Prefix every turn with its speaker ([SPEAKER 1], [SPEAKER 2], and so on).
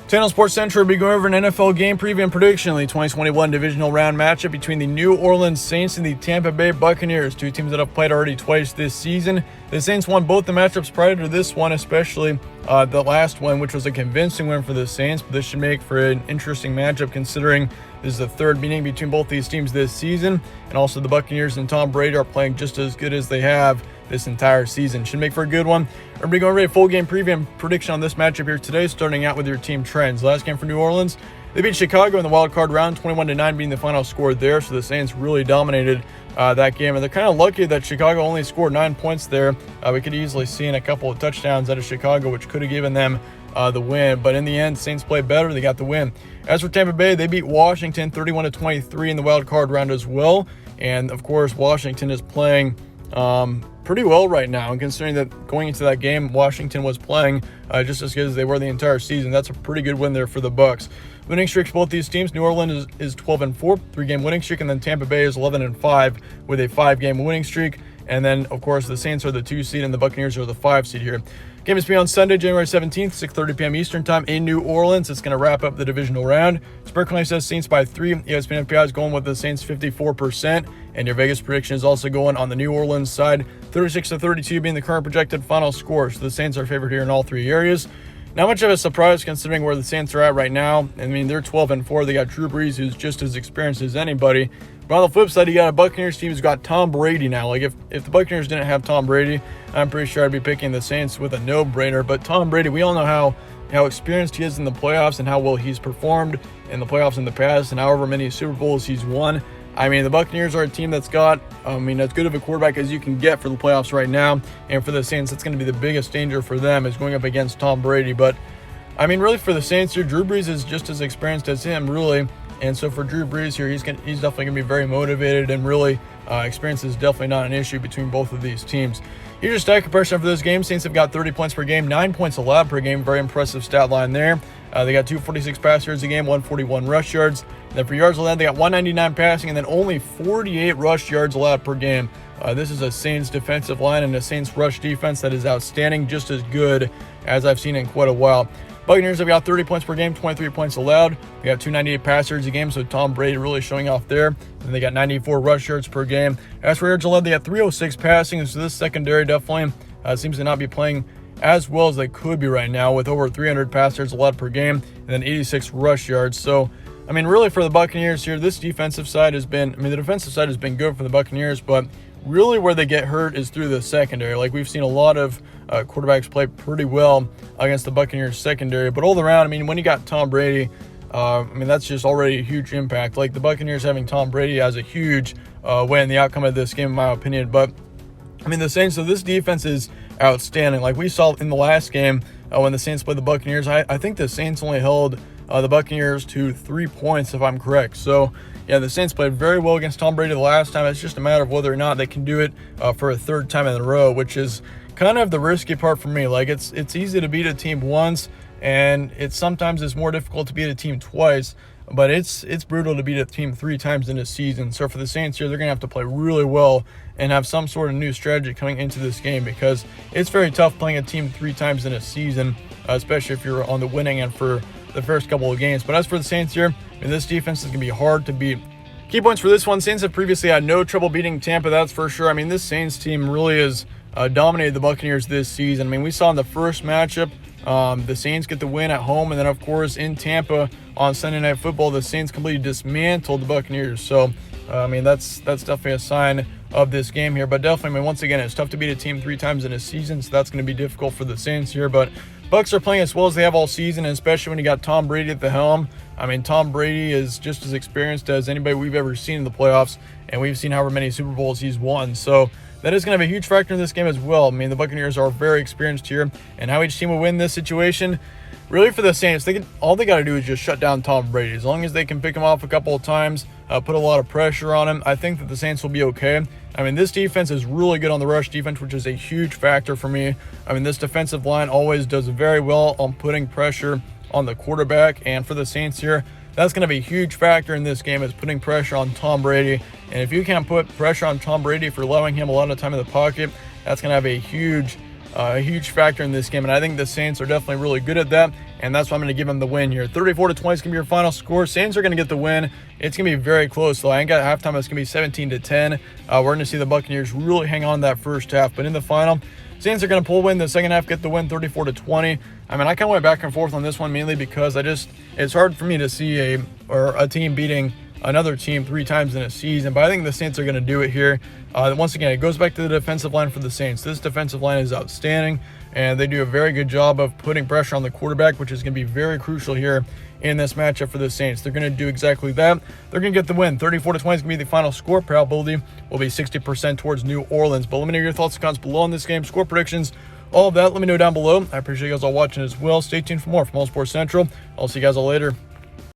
[SPEAKER 1] Channel Sports Central will be going over an NFL game preview and prediction. The 2021 Divisional round matchup between the New Orleans Saints and the Tampa Bay Buccaneers, two teams that have played already twice this season. The Saints won both the matchups prior to this one, especially the last one, which was a convincing win for the Saints. But this should make for an interesting matchup considering this is the third meeting between both these teams this season. And also the Buccaneers and Tom Brady are playing just as good as they have this entire season. Should make for a good one. We're going to be going over a full game preview and prediction on this matchup here today, starting out with your team trends. Last game for New Orleans, they beat Chicago in the wild card round, 21-9 being the final score there. So the Saints really dominated that game, and they're kind of lucky that Chicago only scored 9 points there. We could easily see in a couple of touchdowns out of Chicago, which could have given them the win. But in the end, Saints played better. They got the win. As for Tampa Bay, they beat Washington 31-23 in the wild card round as well. And of course, Washington is playing pretty well right now, and considering that going into that game, Washington was playing just as good as they were the entire season, that's a pretty good win there for the Bucs. Winning streaks both these teams: New Orleans is 12-4, 3-game winning streak, and then Tampa Bay is 11-5 with a 5-game winning streak. And then, of course, the Saints are the 2 seed and the Buccaneers are the 5 seed here. Game is on Sunday, January 17th, 6:30 p.m. Eastern Time in New Orleans. It's going to wrap up the divisional round. Sparkling says Saints by 3. ESPN FPI is going with the Saints 54%. And your Vegas prediction is also going on the New Orleans side, 36-32 being the current projected final score. So the Saints are favored here in all 3 areas. Not much of a surprise considering where the Saints are at right now. I mean, they're 12-4. They got Drew Brees, who's just as experienced as anybody. But on the flip side, you got a Buccaneers team who's got Tom Brady now. Like, if the Buccaneers didn't have Tom Brady, I'm pretty sure I'd be picking the Saints with a no-brainer. But Tom Brady, we all know how experienced he is in the playoffs and how well he's performed in the playoffs in the past and however many Super Bowls he's won. I mean, the Buccaneers are a team that's got, as good of a quarterback as you can get for the playoffs right now. And for the Saints, that's going to be the biggest danger for them is going up against Tom Brady. But, I mean, really for the Saints here, Drew Brees is just as experienced as him, really. And so for Drew Brees here, he's definitely going to be very motivated, and really experience is definitely not an issue between both of these teams. Here's your stat comparison for this game. Saints have got 30 points per game, 9 points allowed per game. Very impressive stat line there. They got 246 pass yards a game, 141 rush yards. And then for yards allowed, they got 199 passing and then only 48 rush yards allowed per game. This is a Saints defensive line and a Saints rush defense that is outstanding, just as good as I've seen in quite a while. Buccaneers have got 30 points per game, 23 points allowed. They got 298 pass yards a game, so Tom Brady really showing off there. And they got 94 rush yards per game. As for yards allowed, they got 306 passing, so this secondary definitely seems to not be playing as well as they could be right now, with over 300 pass yards allowed per game and then 86 rush yards. So, I mean, really for the Buccaneers here, this defensive side has been, the defensive side has been good for the Buccaneers, but really where they get hurt is through the secondary. Like, we've seen a lot of quarterbacks play pretty well against the Buccaneers secondary, but all around, I mean, when you got Tom Brady, that's just already a huge impact. Like, the Buccaneers having Tom Brady has a huge way in the outcome of this game, in my opinion. But I mean, the Saints, so this defense is outstanding. Like we saw in the last game when the Saints played the Buccaneers, I think the Saints only held the Buccaneers to 3 points, if I'm correct. So, yeah, the Saints played very well against Tom Brady the last time. It's just a matter of whether or not they can do it for a third time in a row, which is kind of the risky part for me. Like, it's easy to beat a team once, and sometimes it's more difficult to beat a team twice. But it's brutal to beat a team 3 times in a season. So for the Saints here, they're going to have to play really well and have some sort of new strategy coming into this game, because it's very tough playing a team 3 times in a season, especially if you're on the winning end for the first couple of games. But as for the Saints here, this defense is going to be hard to beat. Key points for this one: Saints have previously had no trouble beating Tampa, that's for sure. I mean, this Saints team really has dominated the Buccaneers this season. I mean, we saw in the first matchup, the Saints get the win at home, and then of course in Tampa on Sunday Night Football, the Saints completely dismantled the Buccaneers. So that's definitely a sign of this game here. But definitely, once again, it's tough to beat a team 3 times in a season, so that's going to be difficult for the Saints here. But Bucs are playing as well as they have all season, and especially when you got Tom Brady at the helm. I mean, Tom Brady is just as experienced as anybody we've ever seen in the playoffs, and we've seen however many Super Bowls he's won. So that is going to have a huge factor in this game as well. I mean, the Buccaneers are very experienced here, and how each team will win this situation, really for the Saints, all they got to do is just shut down Tom Brady. As long as they can pick him off a couple of times, put a lot of pressure on him, I think that the Saints will be okay. I mean, this defense is really good on the rush defense, which is a huge factor for me. I mean, this defensive line always does very well on putting pressure on the quarterback, and for the Saints here, that's going to be a huge factor in this game, is putting pressure on Tom Brady. And if you can't put pressure on Tom Brady for allowing him a lot of time in the pocket, that's going to have a huge a huge factor in this game, and I think the Saints are definitely really good at that, and that's why I'm going to give them the win here. 34-20 is going to be your final score. Saints are going to get the win. It's going to be very close, though. I think at halftime it's going to be 17-10. We're going to see the Buccaneers really hang on that first half, but in the final, Saints are going to pull win the second half, get the win 34-20. I mean, I kind of went back and forth on this one mainly because it's hard for me to see a team beating another team 3 times in a season, but I think the Saints are going to do it here. Once again, it goes back to the defensive line for the Saints. This defensive line is outstanding, and they do a very good job of putting pressure on the quarterback, which is going to be very crucial here in this matchup for the Saints. They're going to do exactly that. They're going to get the win. 34-20 is going to be the final score. Probability will be 60% towards New Orleans. But let me know your thoughts and comments below on this game, score predictions, all of that. Let me know down below. I appreciate you guys all watching as well. Stay tuned for more from All Sports Central. I'll see you guys all later.